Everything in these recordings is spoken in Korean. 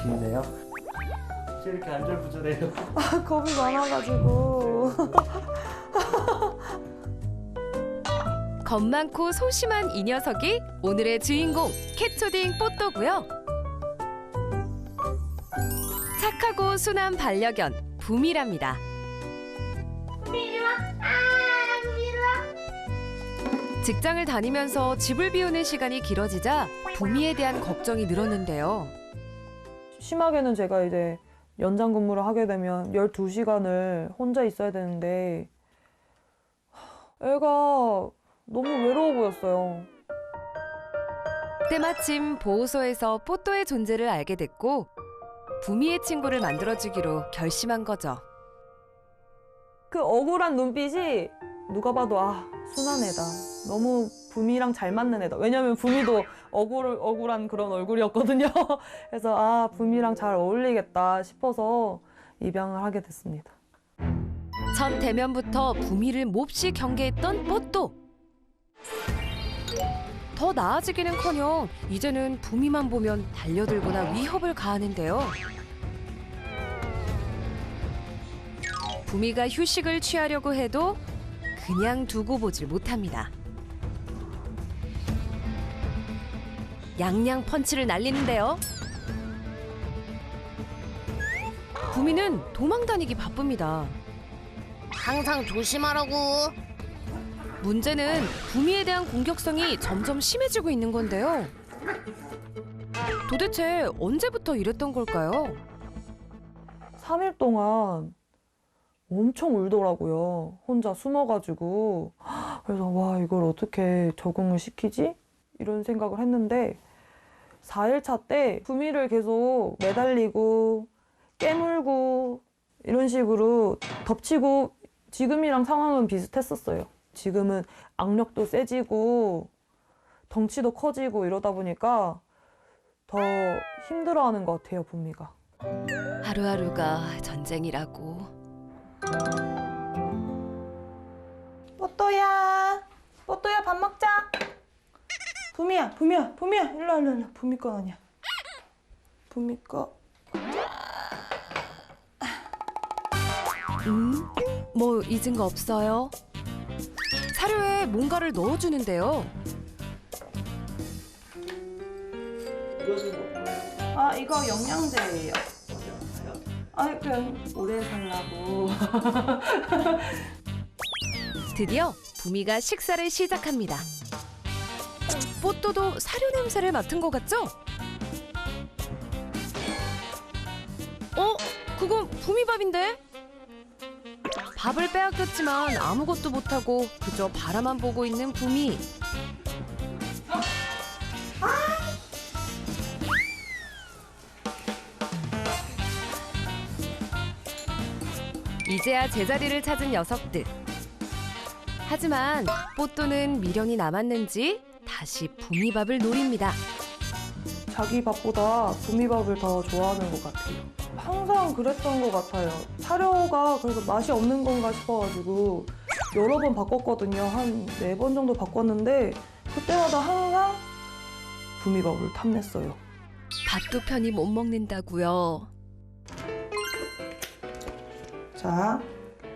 느낌이네요. 혹시 이렇게 안절부절해요? 아, 겁이 많아가지고. 겁 많고 소심한 이 녀석이 오늘의 주인공 캣초딩 뽀또고요. 착하고 순한 반려견 붐이랍니다. 직장을 다니면서 집을 비우는 시간이 길어지자 붐이에 대한 걱정이 늘었는데요. 심하게는 제가 이제 연장 근무를 하게 되면 12시간을 혼자 있어야 되는데 애가 너무 외로워 보였어요. 때마침 보호소에서 뽀또의 존재를 알게 됐고 붐이의 친구를 만들어주기로 결심한 거죠. 그 억울한 눈빛이 누가 봐도 아, 순한 애다. 너무 붐이랑 잘 맞는 애다. 왜냐면 붐이도 억울한 그런 얼굴이었거든요. 그래서 아, 붐이랑 잘 어울리겠다 싶어서 입양을 하게 됐습니다. 첫 대면부터 붐이를 몹시 경계했던 뽀또. 더 나아지기는커녕 이제는 붐이만 보면 달려들거나 위협을 가하는데요. 붐이가 휴식을 취하려고 해도 그냥 두고 보질 못합니다. 양양 펀치를 날리는데요. 붐이는 도망다니기 바쁩니다. 항상 조심하라고. 문제는 붐이에 대한 공격성이 점점 심해지고 있는 건데요. 도대체 언제부터 이랬던 걸까요? 3일 동안 엄청 울더라고요. 혼자 숨어가지고. 그래서 와, 이걸 어떻게 적응을 시키지? 이런 생각을 했는데 4일차 때 붐이를 계속 매달리고 깨물고 이런 식으로 덮치고 지금이랑 상황은 비슷했었어요. 지금은 악력도 세지고 덩치도 커지고 이러다 보니까 더 힘들어하는 것 같아요, 붐이가. 하루하루가 전쟁이라고. 뽀또야, 뽀또야 밥 먹자. 붐이야, 일로 와, 일로 와. 붐이 거 아니야. 붐이 거. 뭐 잊은 거 없어요? 사료에 뭔가를 넣어주는데요. 이것은 뭐예요? 아, 이거 영양제예요. 아, 그냥 오래 살라고. 드디어 붐이가 식사를 시작합니다. 뽀또도 사료 냄새를 맡은 것 같죠? 그건 붐이밥인데? 밥을 빼앗겼지만 아무것도 못하고 그저 바라만 보고 있는 붐이. 이제야 제자리를 찾은 녀석들. 하지만 뽀또는 미련이 남았는지 다시 붐이밥을 노립니다. 자기 밥보다 붐이밥을 더 좋아하는 것 같아요. 항상 그랬던 것 같아요. 사료가 그래서 맛이 없는 건가 싶어가지고 여러 번 바꿨거든요. 한 4번 정도 바꿨는데 그때마다 항상 붐이밥을 탐냈어요. 밥도 편히 못 먹는다고요. 자,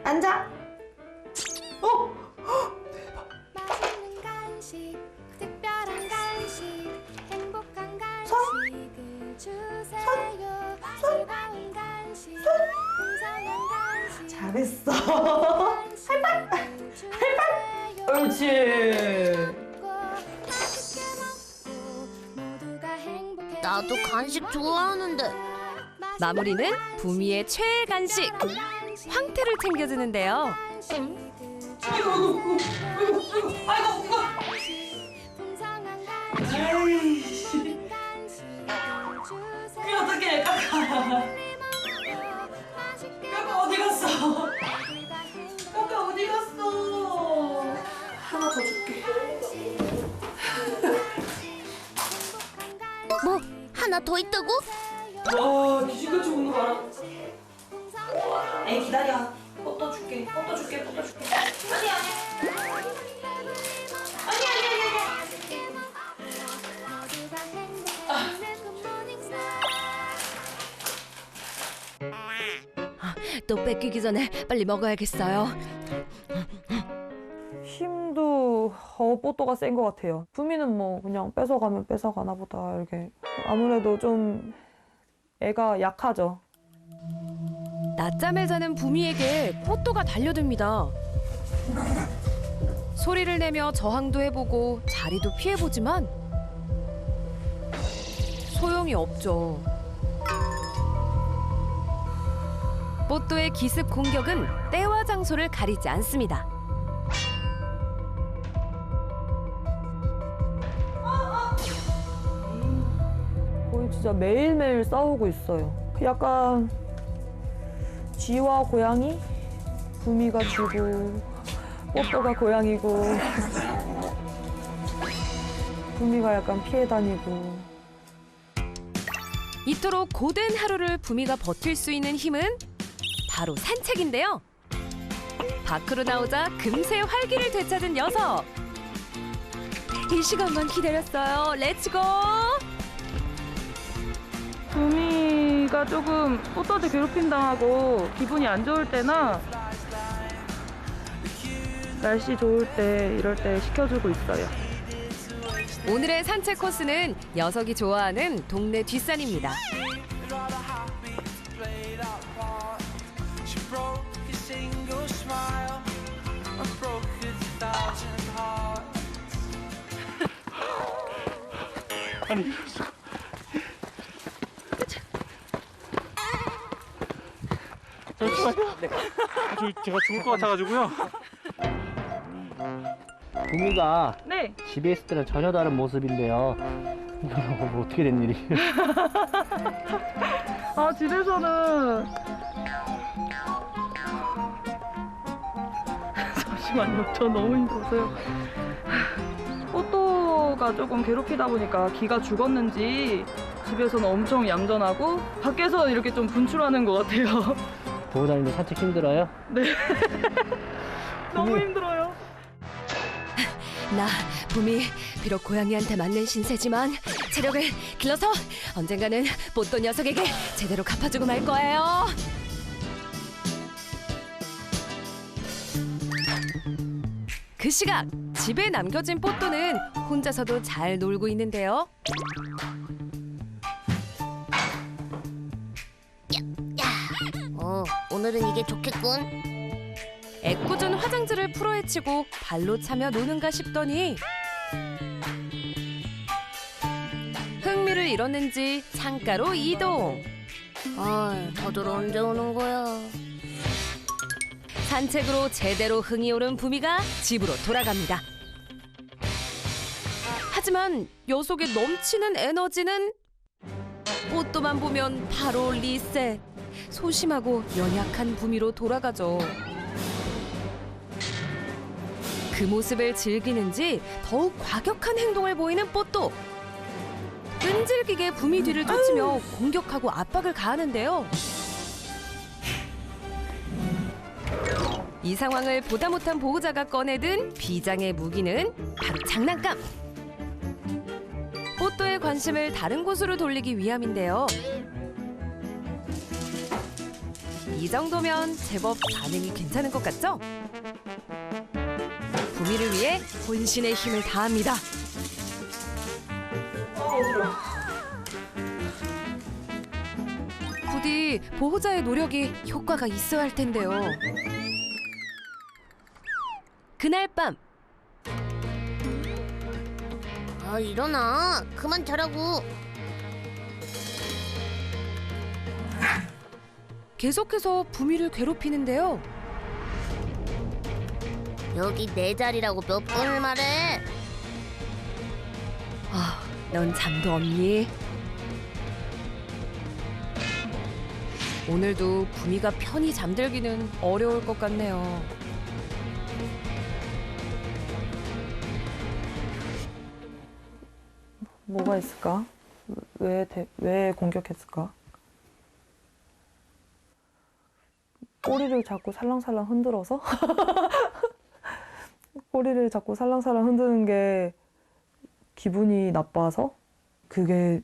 앉아. 맛있는 간식, 특별한 간식, 행복한 간식을 주세요. 즐거운 간식, 풍성한 간식. 잘했어. 할빨! 옳지. 나도 간식 좋아하는데. 마무리는 붐이의 최애 간식 황태를 챙겨주는데요. 그게 어떻게 까까? 까까 어디 갔어? 까까 어디 갔어? 하나 더 줄게. 뭐 하나 더 있다고? 와, 귀신같이 웃는 거 봐라. 에이, 기다려. 뽀또 줄게. 뽀또 줄게. 아니. 뽀또 뺏기기 전에 빨리 먹어야겠어요. 힘도 뽀또가 센 것 같아요. 부미는 뭐 그냥 뺏어가면 뺏어가나 보다 이렇게. 아무래도 좀 애가 약하죠. 낮잠을 자는 부미에게 뽀또가 달려듭니다. 소리를 내며 저항도 해보고 자리도 피해보지만 소용이 없죠. 뽀또의 기습 공격은 때와 장소를 가리지 않습니다. 거의 진짜 매일매일 싸우고 있어요. 약간 쥐와 고양이? 부미가 쥐고 뽀또가 고양이고 부미가 약간 피해 다니고. 이토록 고된 하루를 부미가 버틸 수 있는 힘은 바로 산책인데요. 밖으로 나오자 금세 활기를 되찾은 녀석. 이 시간만 기다렸어요. 렛츠고! 부미가 조금 뽀또한테 괴롭힘 당하고 기분이 안 좋을 때나 날씨 좋을 때 이럴 때 시켜주고 있어요. 오늘의 산책 코스는 녀석이 좋아하는 동네 뒷산입니다. 아니. 잠시만요. 네. 제가 죽을 것 같아가지고요. 부미가 네. 집에 있을 때는 전혀 다른 모습인데요. 이거 뭐 어떻게 된 일이? 아, 집에서는 잠시만요. 저 너무 힘들어서요. 뽀또가 조금 괴롭히다 보니까 기가 죽었는지 집에서는 엄청 얌전하고 밖에서는 이렇게 좀 분출하는 것 같아요. 보고 다니는데 산책 힘들어요? 너무 힘들어요. 나 부미 비록 고양이한테 맞는 신세지만 체력을 길러서 언젠가는 뽀또 녀석에게 제대로 갚아주고 말 거예요. 그 시각 집에 남겨진 뽀또는 혼자서도 잘 놀고 있는데요. 오늘은 이게 좋겠군. 애꿎은 화장지를 풀어헤치고 발로 차며 노는가 싶더니 흥미를 잃었는지 창가로 이동. 다들 언제 오는 거야? 산책으로 제대로 흥이 오른 부미가 집으로 돌아갑니다. 하지만 녀석의 넘치는 에너지는 뽀또만 보면 바로 리셋. 소심하고 연약한 부미로 돌아가죠. 그 모습을 즐기는지 더욱 과격한 행동을 보이는 뽀또. 끈질기게 부미 뒤를 쫓으며 공격하고 압박을 가하는데요. 이 상황을 보다 못한 보호자가 꺼내든 비장의 무기는 바로 장난감. 뽀또의 관심을 다른 곳으로 돌리기 위함인데요. 이 정도면 제법 반응이 괜찮은 것 같죠? 부미를 위해 혼신의 힘을 다합니다. 부디 보호자의 노력이 효과가 있어야 할 텐데요. 그날 밤 일어나. 그만 자라고. 계속해서 부미를 괴롭히는데요. 여기 내 자리라고 몇 번을 말해. 넌 잠도 없니? 오늘도 부미가 편히 잠들기는 어려울 것 같네요. 뭐가 있을까? 왜 공격했을까? 꼬리를 자꾸 살랑살랑 흔들어서? 꼬리를 자꾸 살랑살랑 흔드는 게 기분이 나빠서? 그게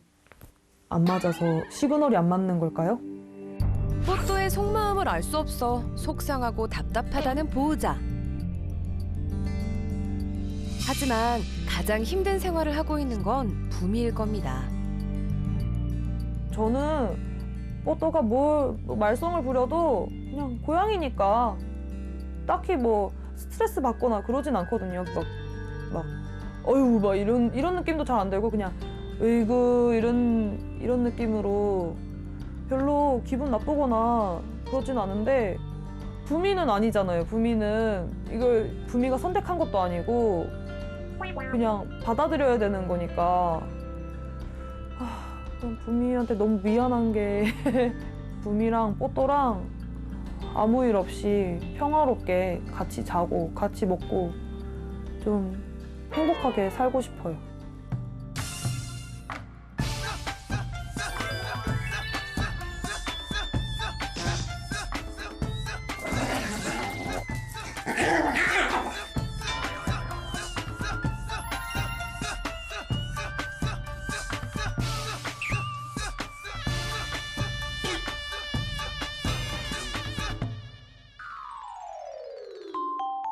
안 맞아서 시그널이 안 맞는 걸까요? 뽀또의 속마음을 알 수 없어 속상하고 답답하다는 보호자. 하지만 가장 힘든 생활을 하고 있는 건 부미일 겁니다. 저는 뽀또가 뭘 말썽을 부려도 그냥 고양이니까 딱히 뭐 스트레스 받거나 그러진 않거든요. 막 어휴 막 이런 느낌도 잘 안 들고 그냥 으이구 이런 느낌으로 별로 기분 나쁘거나 그러진 않은데 부미는 아니잖아요. 부미가 선택한 것도 아니고 그냥 받아들여야 되는 거니까 그럼 부미한테 너무 미안한 게 부미랑 뽀또랑 아무 일 없이 평화롭게 같이 자고 같이 먹고 좀 행복하게 살고 싶어요.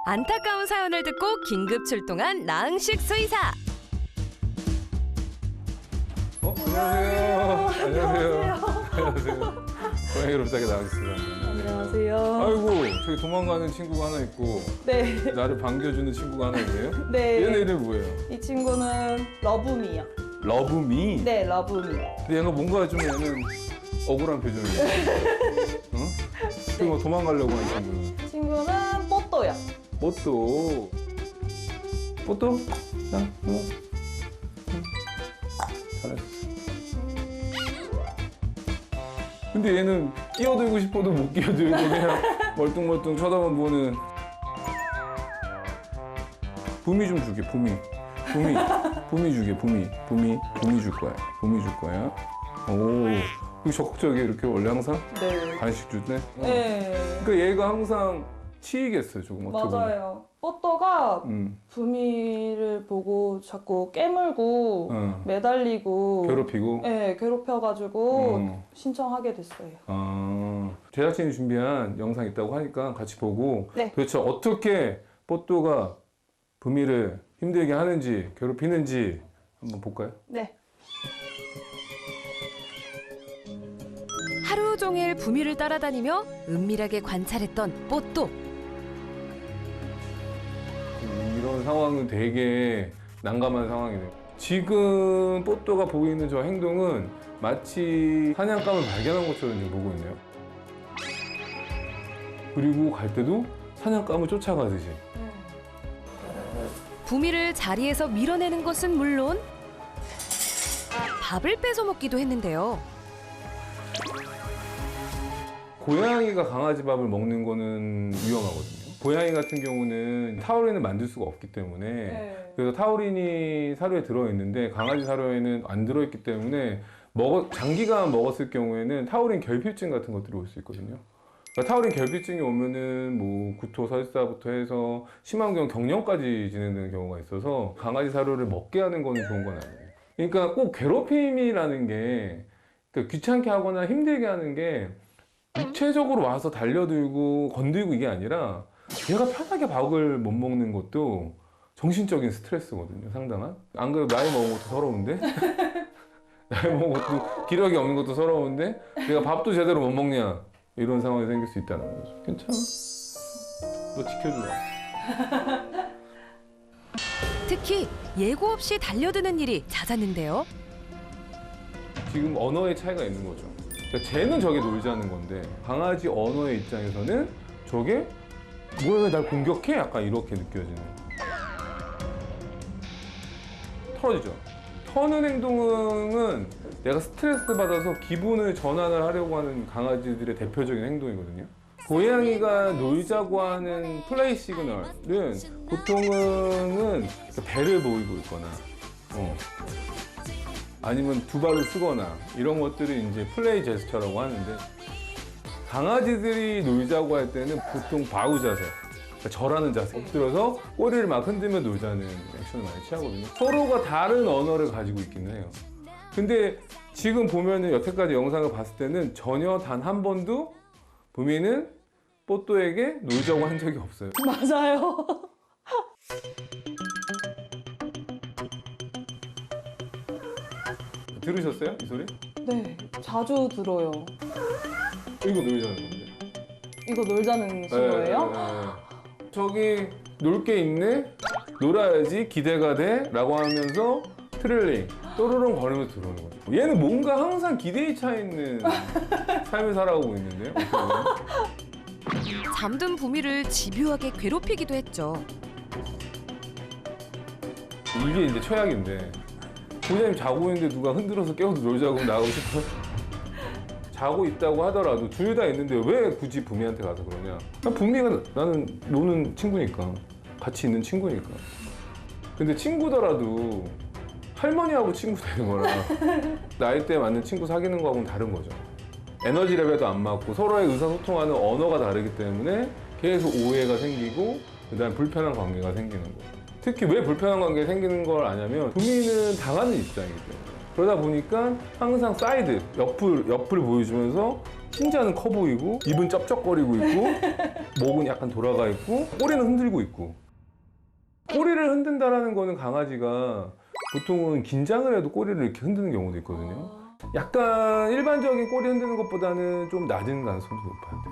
안타까운 사연을 듣고 긴급 출동한 나흥식 수의사. 안녕하세요. 고양이로 시작해 나가겠습니다. 안녕하세요. 아이고, 저기 도망가는 친구가 하나 있고 네. 나를 반겨주는 친구가 하나 있네요. 네. 얘네 이름 뭐예요? 이 친구는 러브미요. 러브미? 네, 러브미. 근데 얘가 뭔가 좀 얘는 억울한 표정이에요. 어? 지금 뭐 도망가려고 하는 친구는. 친구는 뽀또요. 뽀또. 뽀또? 자, 응. 잘했어. 근데 얘는 끼어들고 싶어도 못 끼어들고 그냥 멀뚱멀뚱 쳐다만 보는. 부미 좀 줄게, 부미 줄게, 부미 줄 거야. 오, 그게 적극적이에 이렇게 원래 항상 네. 간식 줄 때? 네. 그러니까 얘가 항상 치이겠어요, 조금 어떻게 보면. 맞아요. 뽀또가 음, 부미를 보고 자꾸 깨물고 어. 매달리고 괴롭히고. 네, 괴롭혀가지고 어. 신청하게 됐어요. 제작진이 준비한 영상 있다고 하니까 같이 보고 네. 도대체 어떻게 뽀또가 부미를 힘들게 하는지 괴롭히는지 한번 볼까요? 네. 하루 종일 부미를 따라다니며 은밀하게 관찰했던 뽀또. 이런 상황은 되게 난감한 상황이네요. 지금 뽀또가 보고 있는 저 행동은 마치 사냥감을 발견한 것처럼 지금 보고 있네요. 그리고 갈 때도 사냥감을 쫓아가듯이. 부미를 자리에서 밀어내는 것은 물론 밥을 뺏어 먹기도 했는데요. 고양이가 강아지 밥을 먹는 거는 위험하거든요. 고양이 같은 경우는 타우린을 만들 수가 없기 때문에 네. 그래서 타우린이 사료에 들어있는데 강아지 사료에는 안 들어있기 때문에 장기간 먹었을 경우에는 타우린 결핍증 같은 것들이 올 수 있거든요. 그러니까 타우린 결핍증이 오면은 뭐 구토, 설사부터 해서 심한 경우 경련까지 진행되는 경우가 있어서 강아지 사료를 먹게 하는 거는 좋은 건 아니에요. 그러니까 꼭 괴롭힘이라는 게 그러니까 귀찮게 하거나 힘들게 하는 게 육체적으로 와서 달려들고 건들고 이게 아니라 얘가 편하게 밥을 못 먹는 것도 정신적인 스트레스거든요, 상당한. 안 그래도 나이 먹은 것도 서러운데? 나이 먹은 것도 기력이 없는 것도 서러운데 내가 밥도 제대로 못 먹냐 이런 상황이 생길 수 있다는 거죠. 괜찮아. 너 지켜주라. 특히 예고 없이 달려드는 일이 잦았는데요. 지금 언어의 차이가 있는 거죠. 그러니까 쟤는 저게 놀자는 건데 강아지 언어의 입장에서는 저게 뭐야 왜 날 공격해? 약간 이렇게 느껴지는. 털어지죠. 터는 행동은 내가 스트레스 받아서 기분을 전환을 하려고 하는 강아지들의 대표적인 행동이거든요. 고양이가 놀자고 하는 플레이 시그널은 보통은 배를 보이고 있거나 아니면 두 발을 쓰거나 이런 것들을 이제 플레이 제스처라고 하는데 강아지들이 놀자고 할 때는 보통 바우 자세, 그러니까 절하는 자세, 엎드려서 꼬리를 막 흔들며 놀자는 액션을 많이 취하거든요. 서로가 다른 언어를 가지고 있기는 해요. 근데 지금 보면은 여태까지 영상을 봤을 때는 전혀 단 한 번도 부미는 뽀또에게 놀자고 한 적이 없어요. 맞아요. 들으셨어요? 이 소리? 네, 자주 들어요. 이거 놀자는 건데. 이거 놀자는 신호예요? 네. 저기 놀 게 있네? 놀아야지 기대가 돼? 라고 하면서 트릴링 또르릉 거리면서 들어오는 거죠. 얘는 뭔가 항상 기대에 차 있는 삶을 살아가고 있는데요. 어떻게 보면. 잠든 부미를 집요하게 괴롭히기도 했죠. 이게 이제 최악인데 부장님 자고 있는데 누가 흔들어서 깨워서 놀자고 하면 나가고 싶어요? 자고 있다고 하더라도 둘 다 있는데 왜 굳이 부미한테 가서 그러냐? 부미가 나는 노는 친구니까, 같이 있는 친구니까. 근데 친구더라도 할머니하고 친구 되는 거랑 나이대에 맞는 친구 사귀는 거하고는 다른 거죠. 에너지 레벨도 안 맞고 서로의 의사소통하는 언어가 다르기 때문에 계속 오해가 생기고 그다음에 불편한 관계가 생기는 거예요. 특히 왜 불편한 관계가 생기는 걸 아냐면 부미는 당하는 입장이기 때문에. 그러다 보니까 항상 사이드, 옆을 보여주면서 신자는 커 보이고 입은 쩝쩝거리고 있고 목은 약간 돌아가 있고 꼬리는 흔들고 있고. 꼬리를 흔든다라는 거는 강아지가 보통은 긴장을 해도 꼬리를 이렇게 흔드는 경우도 있거든요. 약간 일반적인 꼬리 흔드는 것보다는 좀 낮은 가능성이 높아요. 네.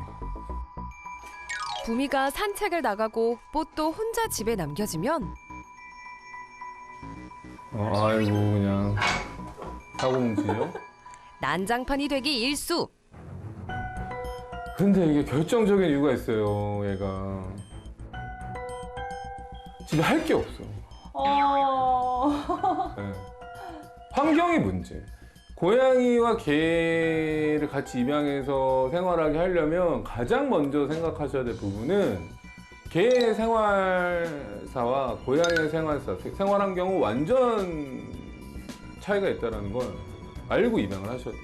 부미가 산책을 나가고 뽀또 혼자 집에 남겨지면 아이고 그냥 사고뭉치죠. 난장판이 되기 일쑤. 근데 이게 결정적인 이유가 있어요. 얘가 집에 할 게 없어. 네. 환경이 문제. 고양이와 개를 같이 입양해서 생활하게 하려면 가장 먼저 생각하셔야 될 부분은 개의 생활사와 고양이의 생활사, 생활 환경은 완전 차이가 있다는 걸 알고 입양을 하셔야 돼요.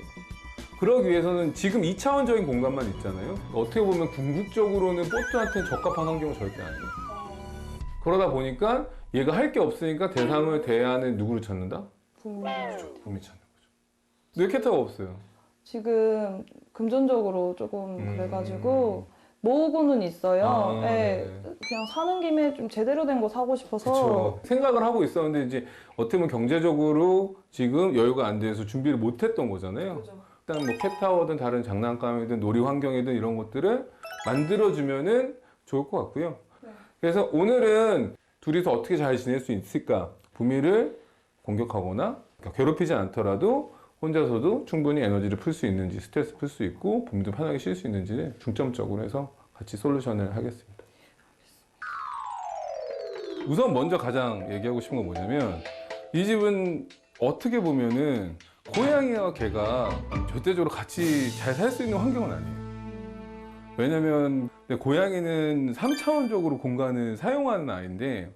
그러기 위해서는 지금 2차원적인 공간만 있잖아요. 어떻게 보면 궁극적으로는 뽀또한테는 적합한 환경은 절대 아니에요. 그러다 보니까 얘가 할 게 없으니까 대상을 대안을 누구를 찾는다? 부미 찾는 거죠. 왜 캣타가 없어요? 지금 금전적으로 조금 그래가지고 모으고는 있어요. 네. 그냥 사는 김에 좀 제대로 된 거 사고 싶어서. 그쵸. 생각을 하고 있었는데 이제 어떻게 보면 경제적으로 지금 여유가 안 돼서 준비를 못 했던 거잖아요. 그죠. 일단 뭐 캣타워든 다른 장난감이든 놀이 환경이든 이런 것들을 만들어주면은 좋을 것 같고요. 네. 그래서 오늘은 둘이서 어떻게 잘 지낼 수 있을까? 부미를 공격하거나 괴롭히지 않더라도 혼자서도 충분히 에너지를 풀 수 있는지, 스트레스 풀 수 있고 부미도 편하게 쉴 수 있는지를 중점적으로 해서 같이 솔루션을 하겠습니다. 우선 먼저 가장 얘기하고 싶은 건 뭐냐면 이 집은 어떻게 보면은 고양이와 개가 절대적으로 같이 잘 살 수 있는 환경은 아니에요. 왜냐면 고양이는 3차원적으로 공간을 사용하는 아이인데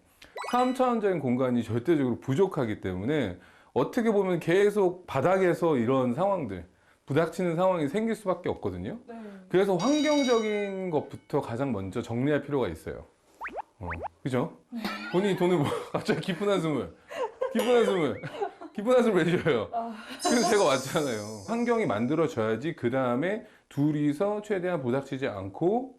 3차원적인 공간이 절대적으로 부족하기 때문에 어떻게 보면 계속 바닥에서 이런 상황들, 부닥치는 상황이 생길 수밖에 없거든요. 네. 그래서 환경적인 것부터 가장 먼저 정리할 필요가 있어요. 그죠? 본인이 돈을 갑자기 깊은 한숨을 내쉬어요. 그래서 제가 왔잖아요. 환경이 만들어져야지 그 다음에 둘이서 최대한 부닥치지 않고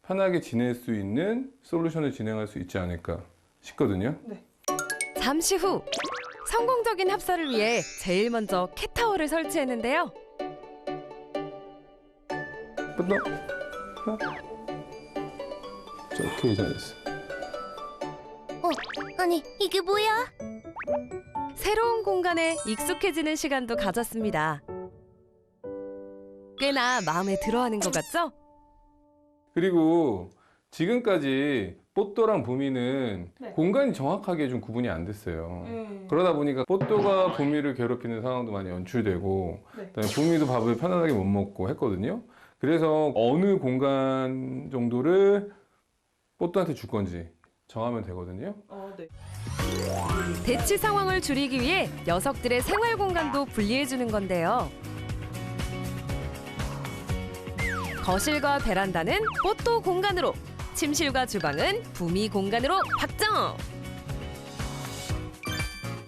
편하게 지낼 수 있는 솔루션을 진행할 수 있지 않을까 싶거든요. 네. 잠시 후 성공적인 합사를 위해 제일 먼저 캣타워를 설치했는데요. 뽀또 오케이 잘했어. 아니 이게 뭐야? 새로운 공간에 익숙해지는 시간도 가졌습니다. 꽤나 마음에 들어하는 것 같죠? 그리고 지금까지 뽀또랑 부미는 네. 공간이 정확하게 좀 구분이 안 됐어요. 그러다 보니까 뽀또가 부미를 괴롭히는 상황도 많이 연출되고 네. 그다음에 부미도 밥을 편안하게 못 먹고 했거든요. 그래서 어느 공간 정도를 뽀또한테 줄 건지 정하면 되거든요. 네. 대치 상황을 줄이기 위해 녀석들의 생활 공간도 분리해주는 건데요. 거실과 베란다는 뽀또 공간으로, 침실과 주방은 부미 공간으로 확정!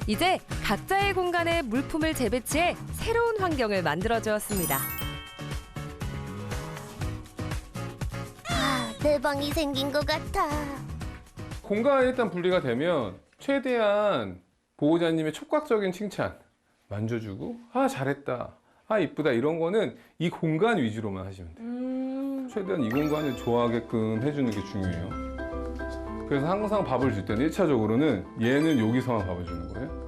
이제 각자의 공간에 물품을 재배치해 새로운 환경을 만들어주었습니다. 내 방이 생긴 것 같아. 공간이 일단 분리가 되면 최대한 보호자님의 촉각적인 칭찬 만져주고 아 잘했다, 아 이쁘다 이런 거는 이 공간 위주로만 하시면 돼요. 최대한 이 공간을 좋아하게끔 해주는 게 중요해요. 그래서 항상 밥을 줄 때는 1차적으로는 얘는 여기서만 밥을 주는 거예요.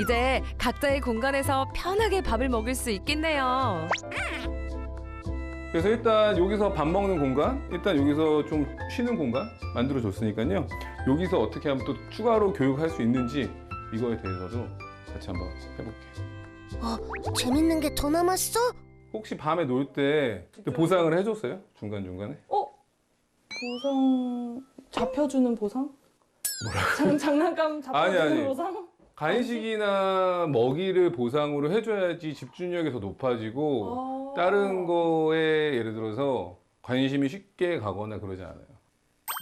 이제 각자의 공간에서 편하게 밥을 먹을 수 있겠네요. 그래서 일단 여기서 밥 먹는 공간, 일단 여기서 좀 쉬는 공간 만들어 줬으니까요. 여기서 어떻게 하면 또 추가로 교육할 수 있는지 이거에 대해서도 같이 한번 해볼게요. 재밌는 게 더 남았어? 혹시 밤에 놀 때 보상을 해줬어요? 중간중간에? 보상 잡혀주는 보상? 장난감 잡혀주는 아니. 보상? 간식이나 먹이를 보상으로 해줘야지 집중력이 더 높아지고 다른 거에 예를 들어서 관심이 쉽게 가거나 그러지 않아요.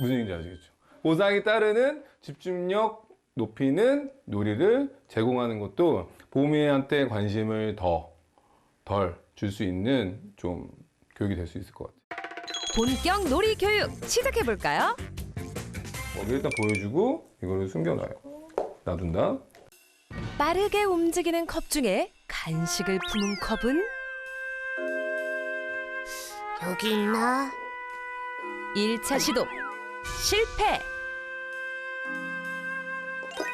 무슨 얘기인지 아시겠죠? 보상이 따르는 집중력 높이는 놀이를 제공하는 것도 보미한테 관심을 덜 줄 수 있는 좀 교육이 될 수 있을 것 같아요. 본격 놀이 교육 시작해 볼까요? 먹이 일단 보여주고 이거를 숨겨놔요. 놔둔다. 빠르게 움직이는 컵 중에 간식을 품은 컵은 여기 있나? 1차 시도 실패.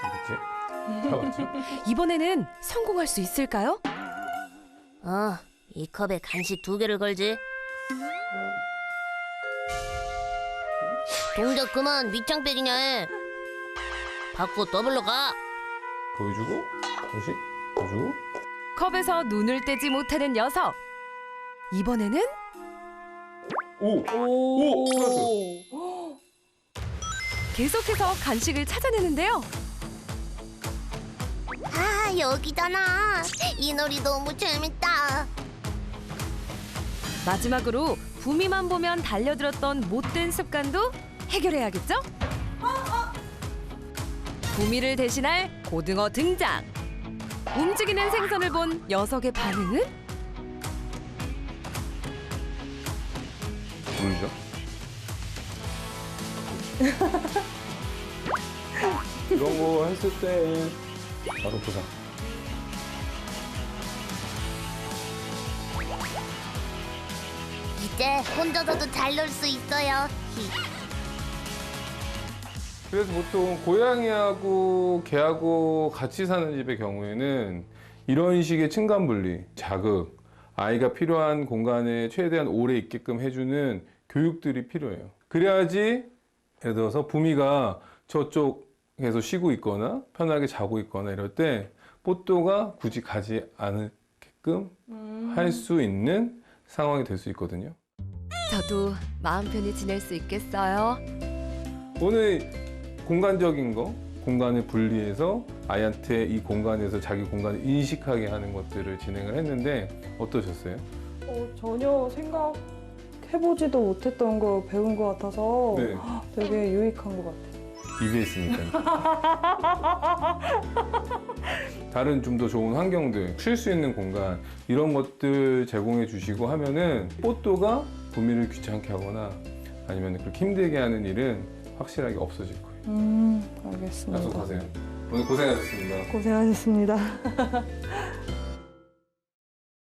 알겠지? 잡았죠? 이번에는 성공할 수 있을까요? 이 컵에 간식 2개를 걸지. 동작 그만 밑장 빼기냐 해. 받고 더블로 가. 보여주고 다시 보여주고 컵에서 눈을 떼지 못하는 녀석. 이번에는 오! 찾았어요. 계속해서 간식을 찾아내는데요. 아, 여기잖아. 이 놀이 너무 재밌다. 마지막으로 부미만 보면 달려들었던 못된 습관도 해결해야겠죠? 부미를 대신할 고등어 등장. 움직이는 생선을 본 녀석의 반응은? 모르죠? 이런 거 했을 때 바로 보상. 이제 혼자서도 잘 놀 수 있어요. 그래서 보통 고양이하고 개하고 같이 사는 집의 경우에는 이런 식의 층간 분리, 자극, 아이가 필요한 공간에 최대한 오래 있게끔 해주는 교육들이 필요해요. 그래야지 예를 들어서 부미가 저쪽에서 쉬고 있거나 편하게 자고 있거나 이럴 때 뽀또가 굳이 가지 않게끔 할 수 있는 상황이 될 수 있거든요. 저도 마음 편히 지낼 수 있겠어요. 오늘 공간적인 거, 공간을 분리해서 아이한테 이 공간에서 자기 공간을 인식하게 하는 것들을 진행을 했는데 어떠셨어요? 전혀 생각해보지도 못했던 거 배운 것 같아서 네. 되게 유익한 것 같아요. 입에 있으니까. 다른 좀 더 좋은 환경들, 쉴 수 있는 공간 이런 것들 제공해 주시고 하면은 뽀또가 부미를 귀찮게 하거나 아니면 그렇게 힘들게 하는 일은 확실하게 없어질 거예요. 알겠습니다. 약속하세요. 오늘 고생하셨습니다. 고생하셨습니다.